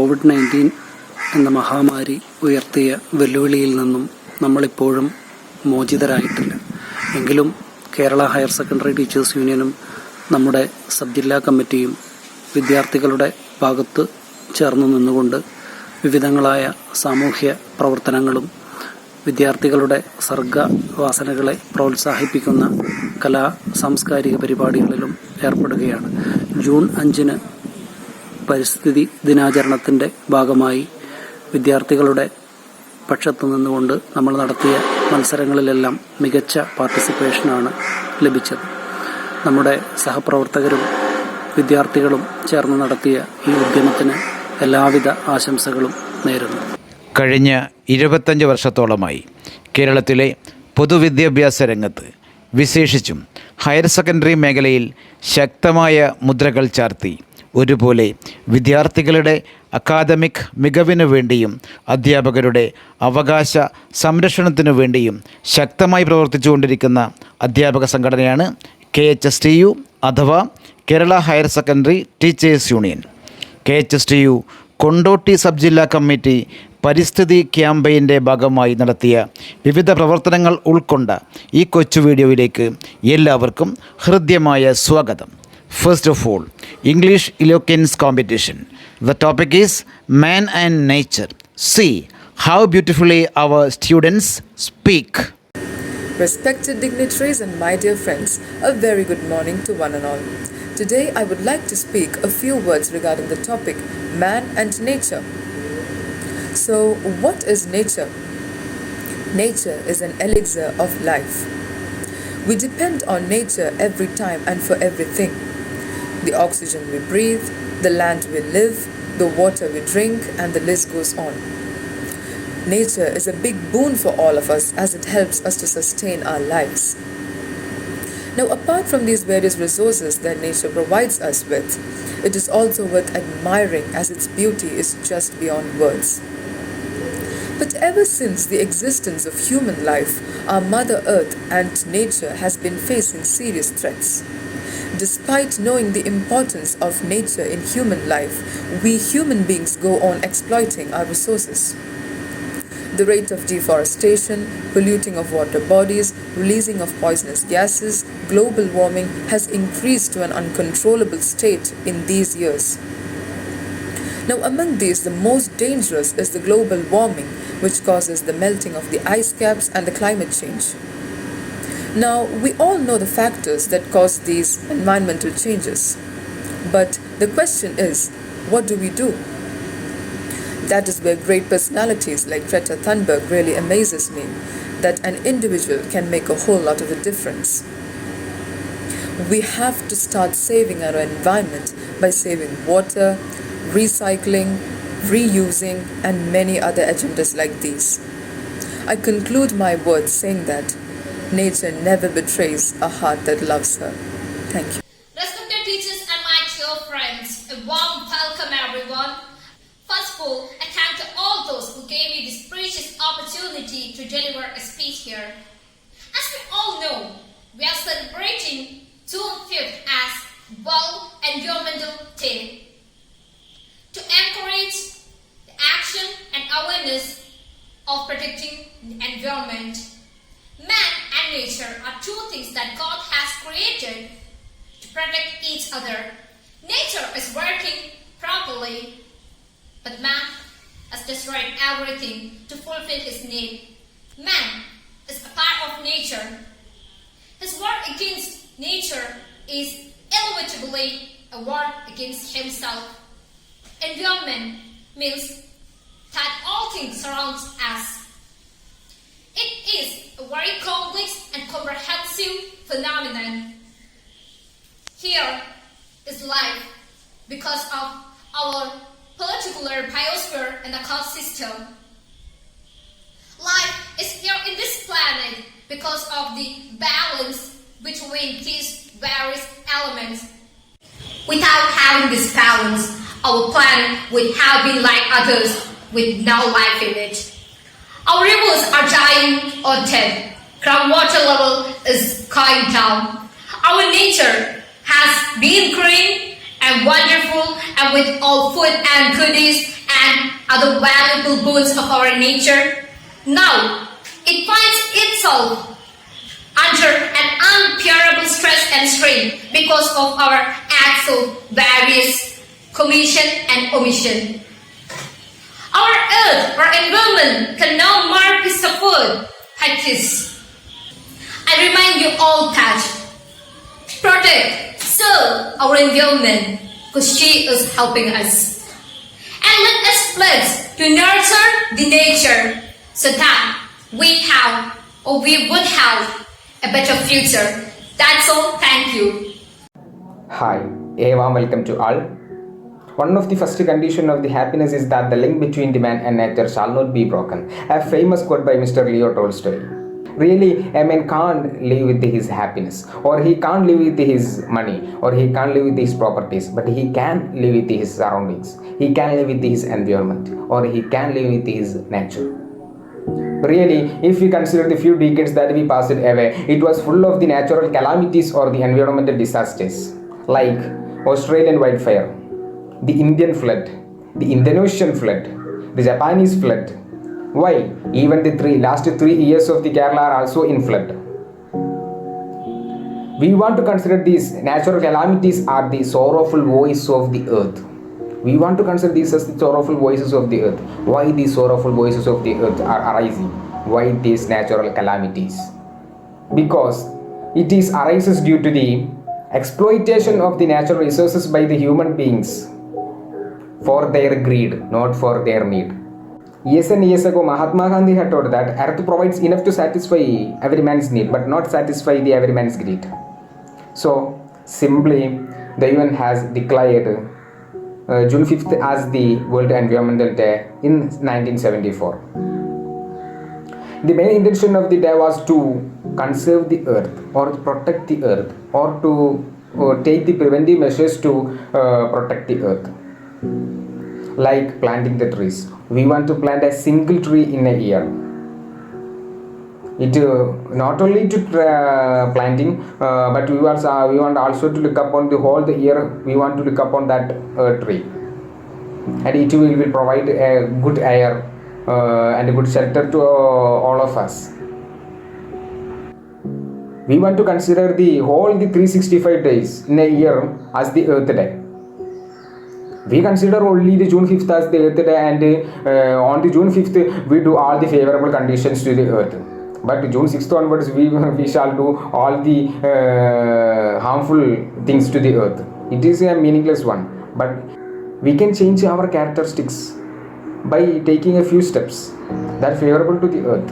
COVID-19 എന്ന മഹാമാരി ഉയർത്തിയ വെല്ലുവിളിയിൽ നിന്നും നമ്മളിപ്പോഴും മോചിതരായിട്ടില്ല. എങ്കിലും കേരള ഹയർ സെക്കൻഡറി ടീച്ചേഴ്സ് യൂണിയനും നമ്മുടെ സബ് ജില്ലാ കമ്മിറ്റിയും വിദ്യാർത്ഥികളുടെ ഭാഗത്ത് ചേർന്ന് നിന്നുകൊണ്ട് വിവിധങ്ങളായ സാമൂഹ്യ പ്രവർത്തനങ്ങളും വിദ്യാർത്ഥികളുടെ സർഗവാസനകളെ പ്രോത്സാഹിപ്പിക്കുന്ന സാംസ്കാരിക പരിപാടികളിലും ഏർപ്പെടുകയാണ്. ജൂൺ 5 പരിസ്ഥിതി ദിനാചരണത്തിൻ്റെ ഭാഗമായി വിദ്യാർത്ഥികളുടെ പക്ഷത്തു നിന്നുകൊണ്ട് നമ്മൾ നടത്തിയ മത്സരങ്ങളിലെല്ലാം മികച്ച പാർട്ടിസിപ്പേഷനാണ് ലഭിച്ചത്. നമ്മുടെ സഹപ്രവർത്തകരും വിദ്യാർത്ഥികളും ചേർന്ന് നടത്തിയ ഈ ഉദ്യമത്തിന് എല്ലാവിധ ആശംസകളും നേരുന്നു. കഴിഞ്ഞ 25 വർഷത്തോളമായി കേരളത്തിലെ പൊതുവിദ്യാഭ്യാസ രംഗത്ത് വിശേഷിച്ചും ഹയർ സെക്കൻഡറി മേഖലയിൽ ശക്തമായ മുദ്രകൾ ചാർത്തി ഒരുപോലെ വിദ്യാർത്ഥികളുടെ അക്കാദമിക് മികവിനു വേണ്ടിയും അധ്യാപകരുടെ അവകാശ സംരക്ഷണത്തിനു വേണ്ടിയും ശക്തമായി പ്രവർത്തിച്ചുകൊണ്ടിരിക്കുന്ന അധ്യാപക സംഘടനയാണ് KHSTU അഥവാ Kerala higher secondary teachers union. KHSTU Kondotty sub ജില്ലാ കമ്മിറ്റി പരിസ്ഥിതി ക്യാമ്പയിൻ്റെ ഭാഗമായി നടത്തിയ വിവിധ പ്രവർത്തനങ്ങൾ ഉൾക്കൊണ്ട ഈ കൊച്ചു വീഡിയോയിലേക്ക് എല്ലാവർക്കും ഹൃദ്യമായ സ്വാഗതം. First of all, English eloquence competition. The topic is man and nature. See how beautifully our students speak. Respected dignitaries and my dear friends, a very good morning to one and all. Today I would like to speak a few words regarding the topic man and nature. So, what is nature? Nature is an elixir of life. We depend on nature every time and for everything. The oxygen we breathe, the land we live, the water we drink, and the list goes on. Nature is a big boon for all of us as it helps us to sustain our lives. Now, apart from these various resources that nature provides us with, it is also worth admiring as its beauty is just beyond words. But ever since the existence of human life, our Mother Earth and nature has been facing serious threats. Despite knowing the importance of nature in human life, we human beings go on exploiting our resources. The rate of deforestation, polluting of water bodies, releasing of poisonous gases, global warming has increased to an uncontrollable state in these years. Now, among these, the most dangerous is the global warming, which causes the melting of the ice caps and the climate change. Now, we all know the factors that cause these environmental changes. But the question is, what do we do? That is where great personalities like Greta Thunberg really amazes me, that an individual can make a whole lot of a difference. We have to start saving our environment by saving water, recycling, reusing, and many other agendas like these. I conclude my words saying that nature never betrays a heart that loves her. Thank you. Respected teachers and my dear friends, a warm welcome everyone. First of all, I thank to all those who gave me this precious opportunity to deliver a speech here. As we all know, we are celebrating June 5th as World Environmental Day to encourage the action and awareness of protecting the environment. Man and nature are two things that God has created to protect each other. Nature is working properly, but man has destroyed everything to fulfill his need. Man is a part of nature. His war against nature is inevitably a war against himself. Environment means that all things surround us. It is a very complex and comprehensive phenomenon. Here is life because of our particular biosphere and ecosystem. Life is here in this planet because of the balance between these various elements. Without having this balance, our planet would have been like others with no life in it. Our rivers are dying or dead. Groundwater level is going down. Our nature has been green and wonderful and with all food and goodies and are the valuable boons of our nature. Now, it finds itself under an unbearable stress and strain because of our acts of various commission and omission. Our earth or environment can no more be suffered like this. I remind you all that protect, serve our environment because she is helping us. And let us pledge to nurture the nature so that we would have a better future. That's all. Thank you. Hi, a warm welcome to all. One of the first conditions of the happiness is that the link between the man and nature shall not be broken. A famous quote by Mr. Leo Tolstoy. Really, a man can't live with his happiness, or he can't live with his money, or he can't live with his properties, but he can live with his surroundings. He can live with his environment, or he can live with his nature. Really, if we consider the few decades that we passed away, it was full of the natural calamities or the environmental disasters, like Australian wildfire, the Indian flood, the Indonesian flood, the Japanese flood. Why? Even the last 3 years of the Kerala are also in flood. We want to consider these natural calamities are the sorrowful voice of the earth. We want to consider these as the sorrowful voices of the earth. Why these sorrowful voices of the earth are arising? Why these natural calamities? Because it arises due to the exploitation of the natural resources by the human beings for their greed, not for their need. Years and years ago, Mahatma Gandhi had told that earth provides enough to satisfy every man's need, but not satisfy the every man's greed. So, simply, the UN has declared June 5th as the World Environmental Day in 1974. The main intention of the day was to conserve the earth, or to protect the earth, or to take the preventive measures to protect the earth. Like planting the trees. We want to plant a single tree in a year. It not only to planting, but we want also to look upon the whole the year. We want to look upon that tree, and it will provide a good air and a good shelter to all of us. We want to consider the whole the 365 days in a year as the Earth Day. We consider only the June 5th as the Earth Day, and on the June 5th we do all the favorable conditions to the Earth. But June 6th onwards we shall do all the harmful things to the Earth. It is a meaningless one. But we can change our characteristics by taking a few steps that are favorable to the Earth.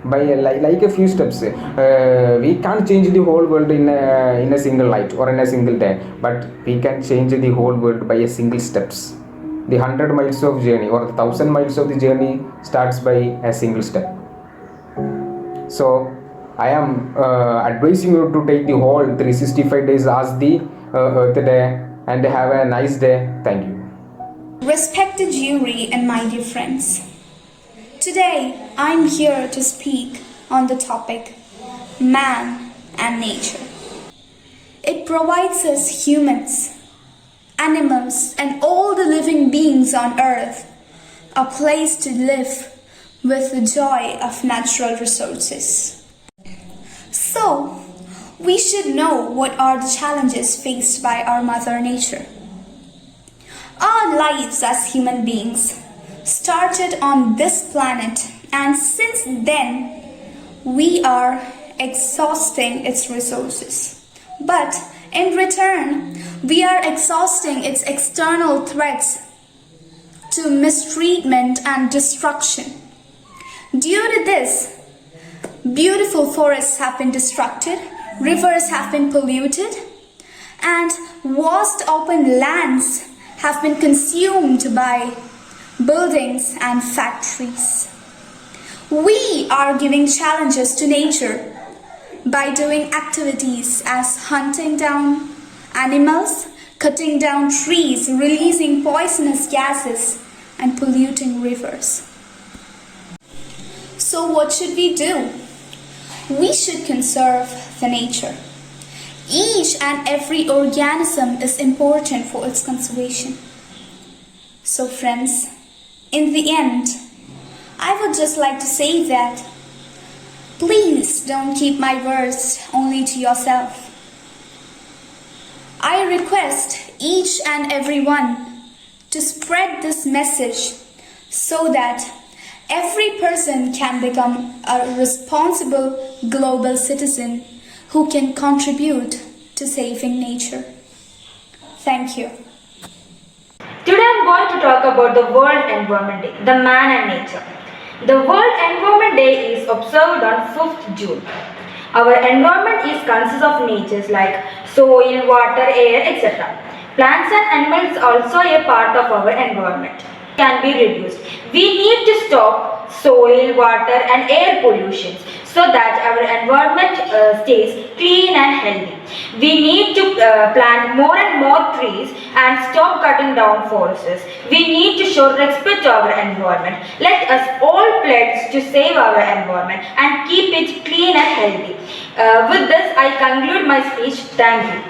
By like a few steps, we can't change the whole world in a single night or in a single day, but we can change the whole world by a single steps. The 100 miles of journey or the 1,000 miles of the journey starts by a single step. So I am advising you to take the whole 365 days as the Earth Day, and have a nice day. Thank you. Respected jury and my dear friends, today I'm here to speak on the topic man and nature. It provides us humans, animals, and all the living beings on earth a place to live with the joy of natural resources. So, we should know what are the challenges faced by our Mother Nature. Our lives as human beings started on this planet, and since then we are exhausting its resources. But in return, we are exhausting its external threats to mistreatment and destruction. Due to this, beautiful forests have been destructed, rivers have been polluted, and vast open lands have been consumed by buildings and factories. We are giving challenges to nature by doing activities as hunting down animals, cutting down trees, releasing poisonous gases, and polluting rivers. So what should we do? We should conserve the nature. Each and every organism is important for its conservation. So, friends, in the end, I would just like to say that please don't keep my words only to yourself. I request each and every one to spread this message so that every person can become a responsible global citizen who can contribute to saving nature. Thank you. Today I am going to talk about the World Environment Day, the man and nature. The World Environment Day is observed on 5th June. Our environment is consists of natures like soil, water, air, etc. Plants and animals are also a part of our environment. Can be reduced. We need to stop soil, water and air pollution so that our environment stays clean and healthy. We need to plant more and more trees and stop cutting down forests. We need to show respect to our environment. Let us all pledge to save our environment and keep it clean and healthy. With this, I conclude my speech. Thank you.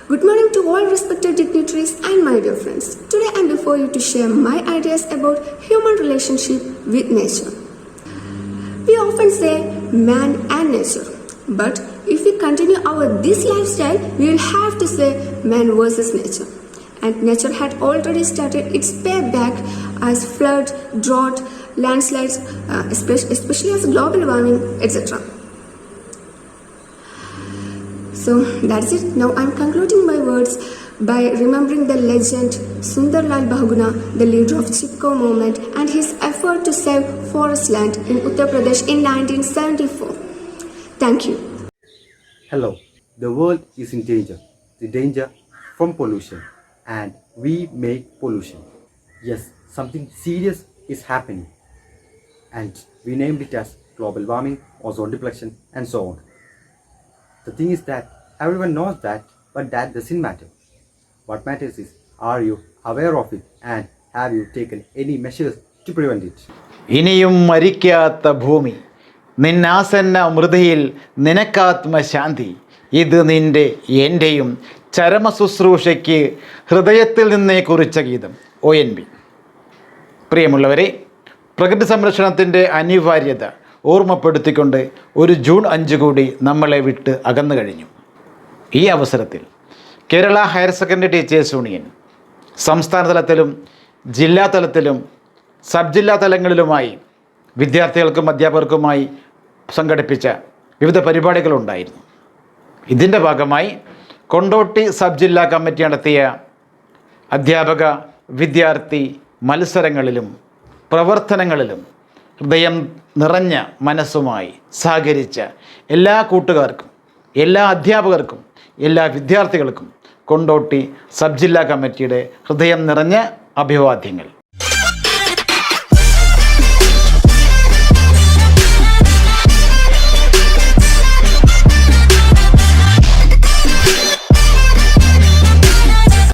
Good morning to all respected dignitaries and my dear friends. Today I am before you to share my ideas about human relationship with nature. We often say man and nature, but if we continue this lifestyle, we will have to say man versus nature. And nature had already started its payback as flood, drought, landslides, especially as global warming, etc. So that's it. Now I'm concluding my words by remembering the legend Sundarlal Bahuguna, the leader of Chipko movement, and his effort to save forest land in Uttar Pradesh in 1974. Thank you. Hello, the world is in danger. The danger from pollution, and we make pollution. Yes, something serious is happening, and we named it as global warming, ozone depletion, and so on. The thing is that everyone knows that, but that doesn't matter. What matters is, are you aware of it and have you taken any measures to prevent it? ഇനിയും മരിക്കാത്ത ഭൂമി, നിന്നാസന്ന മൃതിയിൽ നിനക്കാത്മശാന്തി, ഇത് നിൻ്റെ എൻ്റെയും ചരമശുശ്രൂഷയ്ക്ക് ഹൃദയത്തിൽ നിന്നേ കുറിച്ച ഗീതം. ONV. പ്രിയമുള്ളവരെ, പ്രകൃതി സംരക്ഷണത്തിൻ്റെ അനിവാര്യത ഓർമ്മപ്പെടുത്തിക്കൊണ്ട് ഒരു ജൂൺ 5 കൂടി നമ്മളെ വിട്ട് അകന്നു കഴിഞ്ഞു. ഈ അവസരത്തിൽ Kerala higher secondary teachers union സംസ്ഥാന തലത്തിലും ജില്ലാ തലത്തിലും സബ് ജില്ലാ തലങ്ങളിലുമായി വിദ്യാർത്ഥികൾക്കും അധ്യാപകർക്കുമായി സംഘടിപ്പിച്ച വിവിധ പരിപാടികളുണ്ടായിരുന്നു. ഇതിൻ്റെ ഭാഗമായി കൊണ്ടോട്ടി സബ് ജില്ലാ കമ്മിറ്റി നടത്തിയ അധ്യാപക വിദ്യാർത്ഥി മത്സരങ്ങളിലും പ്രവർത്തനങ്ങളിലും ഹൃദയം നിറഞ്ഞ മനസ്സുമായി സഹകരിച്ച എല്ലാ കൂട്ടുകാർക്കും, എല്ലാ അധ്യാപകർക്കും, എല്ലാ വിദ്യാർത്ഥികൾക്കും കൊണ്ടോട്ടി സബ് ജില്ലാ കമ്മിറ്റിയുടെ ഹൃദയം നിറഞ്ഞ അഭിവാദ്യങ്ങൾ.